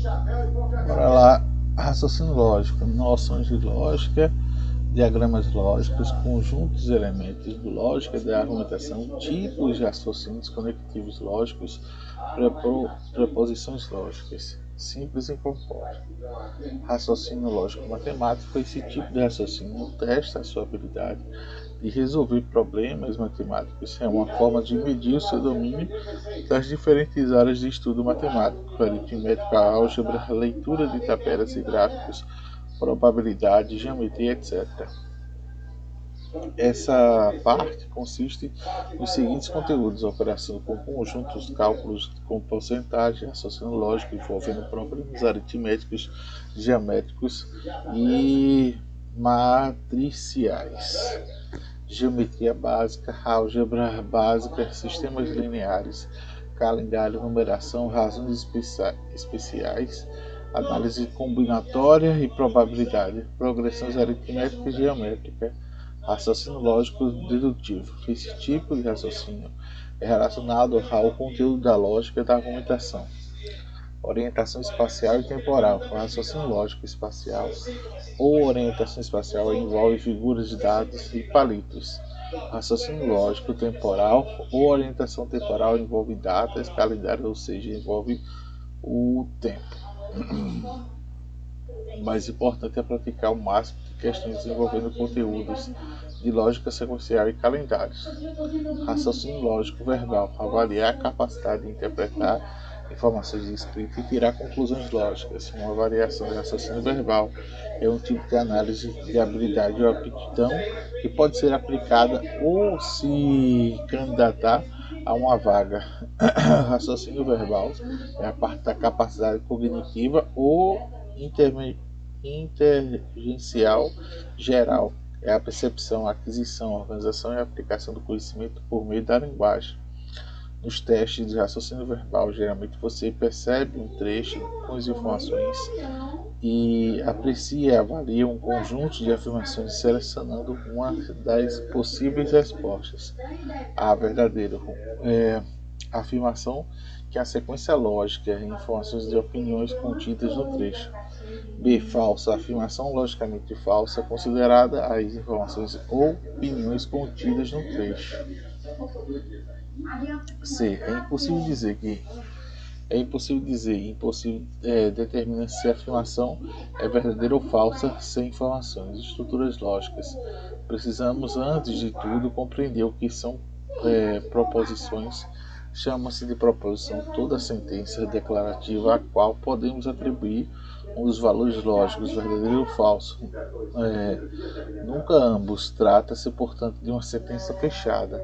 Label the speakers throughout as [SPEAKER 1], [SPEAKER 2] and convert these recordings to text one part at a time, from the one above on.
[SPEAKER 1] Bora lá. Raciocínio lógico, noções de lógica, diagramas lógicos, conjuntos de elementos de lógica de argumentação, tipos de raciocínios conectivos lógicos, preposições lógicas, simples e compostos. Raciocínio lógico matemático, esse tipo de raciocínio testa a sua habilidade de resolver problemas matemáticos. É uma forma de medir o seu domínio das diferentes áreas de estudo matemático, aritmética, álgebra, leitura de tabelas e gráficos, probabilidade, geometria, etc. Essa parte consiste nos seguintes conteúdos: operação com conjuntos, cálculos com porcentagem, raciocínio lógico envolvendo problemas aritméticos, geométricos e matriciais, geometria básica, álgebra básica, sistemas lineares, calendário, numeração, razões especiais, análise combinatória e probabilidade, progressões aritmética e geométrica, raciocínio lógico dedutivo. Esse tipo de raciocínio é relacionado ao conteúdo da lógica da argumentação. Orientação espacial e temporal. O raciocínio lógico espacial ou orientação espacial envolve figuras de dados e palitos. Raciocínio lógico temporal ou orientação temporal envolve datas, calendário, ou seja, envolve o tempo. O mais importante é praticar o máximo de questões envolvendo conteúdos de lógica sequencial e calendários. Raciocínio lógico verbal. Avaliar a capacidade de interpretar informações de escrita e tirar conclusões lógicas. Uma variação de raciocínio verbal é um tipo de análise de habilidade ou aptidão que pode ser aplicada ou se candidatar a uma vaga. Raciocínio verbal é a parte da capacidade cognitiva ou inteligencial geral. É a percepção, a aquisição, a organização e a aplicação do conhecimento por meio da linguagem. Nos testes de raciocínio verbal, geralmente você percebe um trecho com as informações e aprecia e avalia um conjunto de afirmações selecionando uma das possíveis respostas. A verdadeira afirmação, que é a sequência lógica e informações de opiniões contidas no trecho. B. Falsa. Afirmação logicamente falsa, considerada as informações ou opiniões contidas no trecho. C. Impossível determinar se a afirmação é verdadeira ou falsa sem informações. Estruturas lógicas. Precisamos, antes de tudo, compreender o que são proposições. Chama-se de proposição toda sentença declarativa a qual podemos atribuir um dos valores lógicos, verdadeiro ou falso. Nunca ambos. Trata-se, portanto, de uma sentença fechada.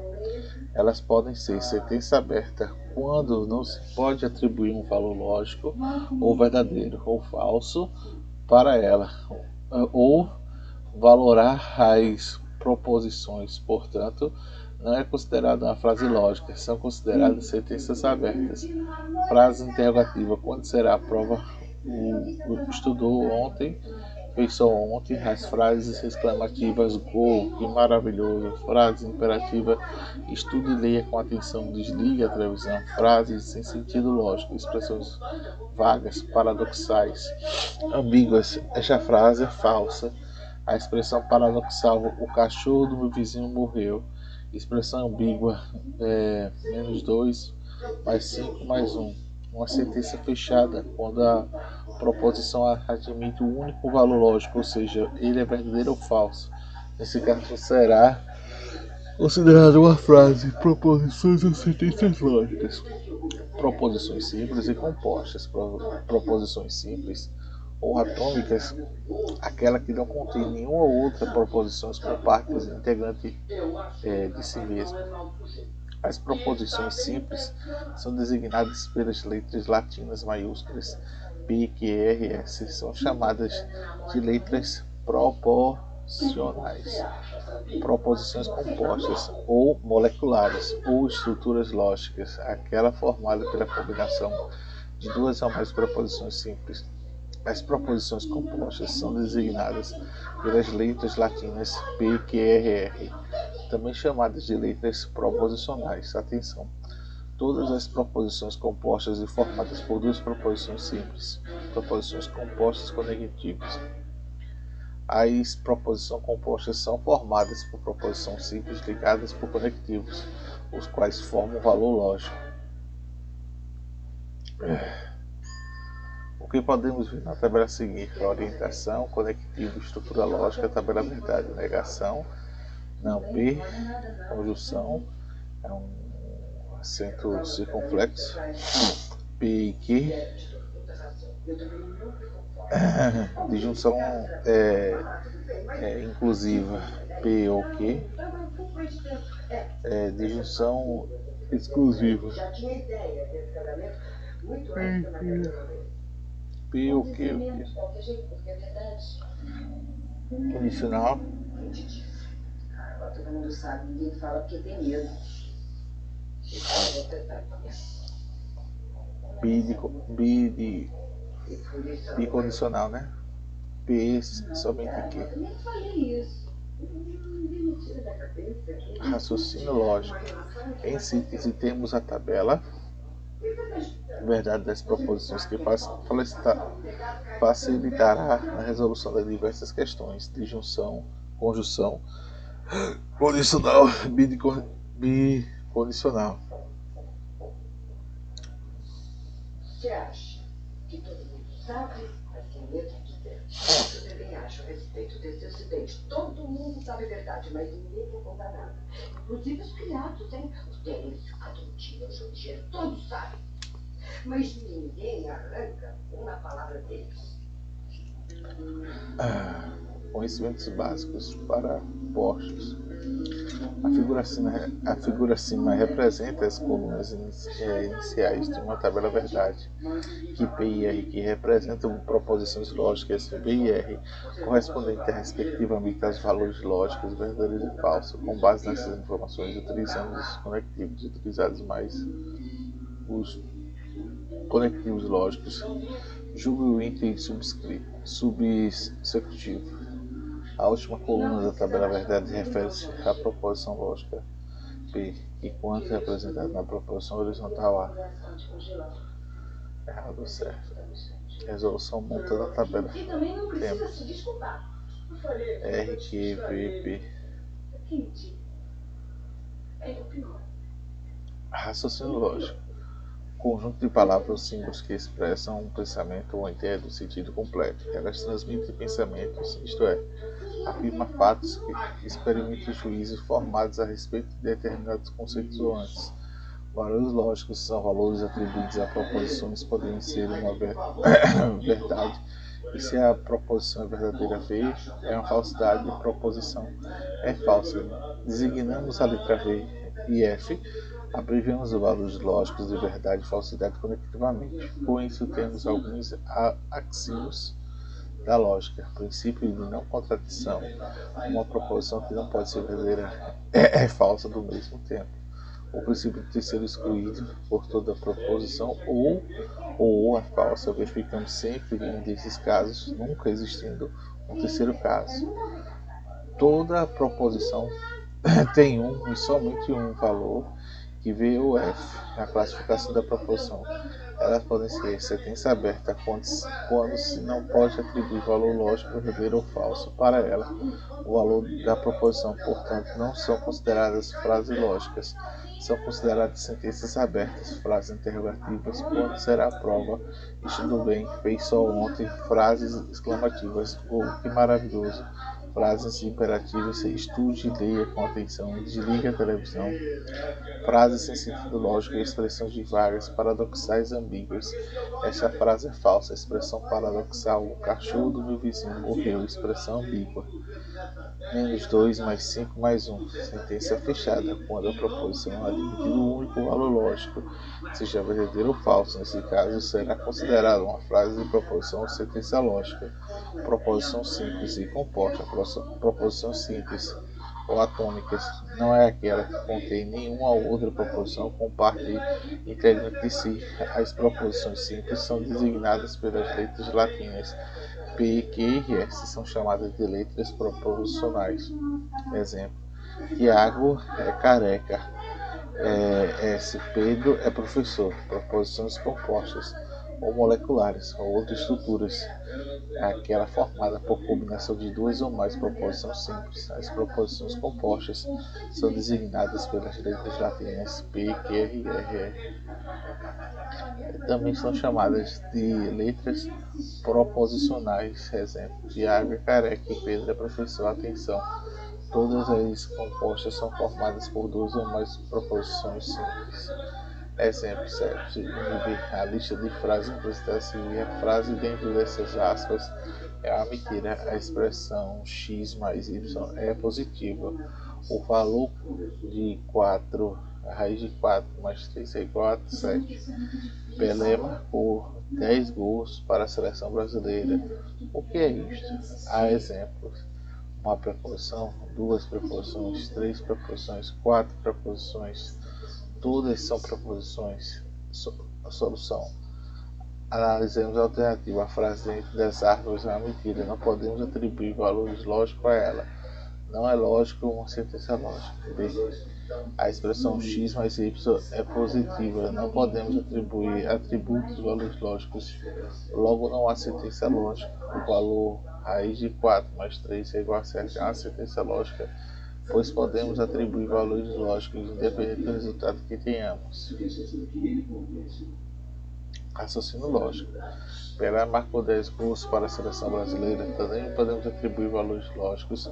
[SPEAKER 1] Elas podem ser sentença aberta quando não se pode atribuir um valor lógico ou verdadeiro ou falso para ela, ou valorar as proposições. Portanto, não é considerada uma frase lógica, são consideradas sentenças abertas. Frase interrogativa: quando será a prova? Estudou ontem, fez só ontem. As frases exclamativas: gol, que maravilhoso. Frase imperativa: estude e leia com atenção, desligue a televisão. Frases sem sentido lógico, expressões vagas, paradoxais, ambíguas. Esta frase é falsa. A expressão paradoxal: o cachorro do meu vizinho morreu. Expressão ambígua: -2 mais 5 mais 1. Uma sentença fechada quando a proposição admite o único valor lógico, ou seja, ele é verdadeiro ou falso. Nesse caso será considerada uma frase. Proposições ou sentenças lógicas. Proposições simples e compostas. Proposições simples ou atômicas, aquela que não contém nenhuma outra proposições por partes integrantes de si mesma. As proposições simples são designadas pelas letras latinas maiúsculas P, Q, R, S. São chamadas de letras proporcionais. Proposições compostas ou moleculares ou estruturas lógicas, aquela formada pela combinação de duas ou mais proposições simples. As proposições compostas são designadas pelas letras latinas P, Q, R, R, também chamadas de letras proposicionais. Atenção! Todas as proposições compostas e formadas por duas proposições simples proposições compostas conectivas. As proposições compostas são formadas por proposições simples ligadas por conectivos, os quais formam um valor lógico. O que podemos ver na tabela a seguir? Orientação, conectivo, estrutura lógica, tabela verdade, negação, não P, conjunção, é um acento circunflexo, P e Q, disjunção inclusiva, P ou Q, disjunção exclusiva, P ou Q, condicional,
[SPEAKER 2] todo mundo sabe, ninguém fala porque tem medo.
[SPEAKER 1] Bicondicional, né? P somente Q. Raciocínio lógico. Em síntese, temos a tabela verdade das proposições que facilitará a resolução das diversas questões de junção, conjunção, condicional, bicondicional.
[SPEAKER 2] Você acha que todo mundo sabe, mas tem medo de dizer? Eu também acho a respeito desse acidente. Todo mundo sabe a verdade, mas ninguém quer contar nada. Inclusive os criados, hein? Os Denis, a Tontinha, o Jorge, todos sabem. Mas ninguém arranca uma palavra deles.
[SPEAKER 1] Conhecimentos básicos para postos. A figura acima representa as colunas iniciais de uma tabela verdade, que P e R, que representam proposições lógicas B e R, correspondentes respectivamente aos valores lógicos verdadeiros e falsos. Com base nessas informações, utilizamos os conectivos utilizados mais os conectivos lógicos, julgo o item subsecutivo. A última coluna da tabela verdade refere-se à proposição lógica P, enquanto representada na proposição horizontal A. Errado, certo. Resolução montando a tabela. Temos R, Q, V, P. Raciocínio lógico. Conjunto de palavras ou símbolos que expressam um pensamento ou ideia do sentido completo. Elas transmitem pensamentos, isto é, afirma fatos que experimentam juízos formados a respeito de determinados conceitos ou antes. Valores lógicos são valores atribuídos a proposições, podem ser uma verdade, e se a proposição é verdadeira V, é uma falsidade, a proposição é falsa. Designamos a letra V e F, abreviamos os valores lógicos de verdade e falsidade conectivamente. Com isso, temos alguns axiomas da lógica. Princípio de não contradição. Uma proposição que não pode ser verdadeira é falsa do mesmo tempo. O princípio de ter sido excluído por toda proposição ou é falsa. Verificamos sempre em desses casos, nunca existindo um terceiro caso. Toda proposição tem um e somente um valor, que V ou F, na classificação da proposição. Elas podem ser sentença aberta quando se não pode atribuir valor lógico verdadeiro ou falso para ela. O valor da proposição, portanto, não são consideradas frases lógicas. São consideradas sentenças abertas, frases interrogativas, quando será a prova. Estudo bem, fez só ontem, frases exclamativas, ou que maravilhoso. Frases imperativas, estude e leia com atenção, desligue a televisão. Frases sem sentido lógico e expressões vagas, paradoxais e ambíguas. Esta frase é falsa, expressão paradoxal. O cachorro do meu vizinho morreu, expressão ambígua. -2 mais 5 mais 1. Sentença fechada, quando a proposição admite um único valor lógico, seja verdadeiro ou falso. Nesse caso, será considerada uma frase de proposição ou sentença lógica. Proposição simples e composta. Proposição simples ou atômicas não é aquela que contém nenhuma outra proposição com parte integrante de si. As proposições simples são designadas pelas letras latinas P, Q e S, são chamadas de letras proposicionais. Exemplo: Tiago é careca. S, Pedro é professor. Proposições compostas. ou moleculares, ou outras estruturas, aquela formada por combinação de duas ou mais proposições simples. As proposições compostas são designadas pelas letras latinas P, Q, R, R. Também são chamadas de letras proposicionais. Exemplo: Tiago é careca e Pedro é professor. Atenção! Todas as compostas são formadas por duas ou mais proposições simples. Exemplo: certo. A lista de frases implícitas a seguir. A frase dentro dessas aspas é uma mentira. A expressão x mais y é positiva. O valor de 4, a raiz de 4 mais 3 é igual a 7. Pelé marcou 10 gols para a seleção brasileira. O que é isto? Há exemplos: uma preposição, duas preposições, três preposições, quatro preposições. Todas são preposições. Solução: analisemos a alternativa. A frase dentro das árvores é uma mentira. Não podemos atribuir valores lógicos a ela. Não é lógico uma sentença lógica. B. A expressão x mais y é positiva. Não podemos atribuir atributos valores lógicos. Logo, não há sentença lógica. O valor raiz de 4 mais 3 é igual a 7. É uma sentença lógica, pois podemos atribuir valores lógicos independente do resultado que tenhamos. Raciocínio lógico: Pelé marcou 10 gols para a seleção brasileira. Também podemos atribuir valores lógicos.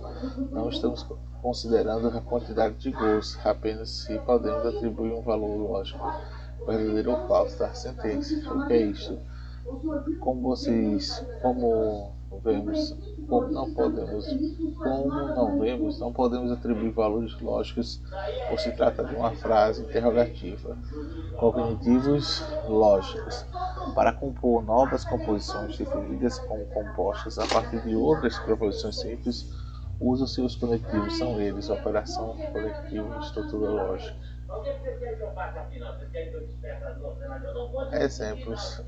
[SPEAKER 1] Não estamos considerando a quantidade de gols, apenas se podemos atribuir um valor lógico, verdadeiro ou falso, da sentença. O que é isto? Como não vemos, não podemos atribuir valores lógicos ou se trata de uma frase interrogativa. Cognitivos lógicos: para compor novas composições definidas como compostas a partir de outras proposições simples, usam-se os conectivos. São eles: operação conectiva e estrutura lógica. Exemplos: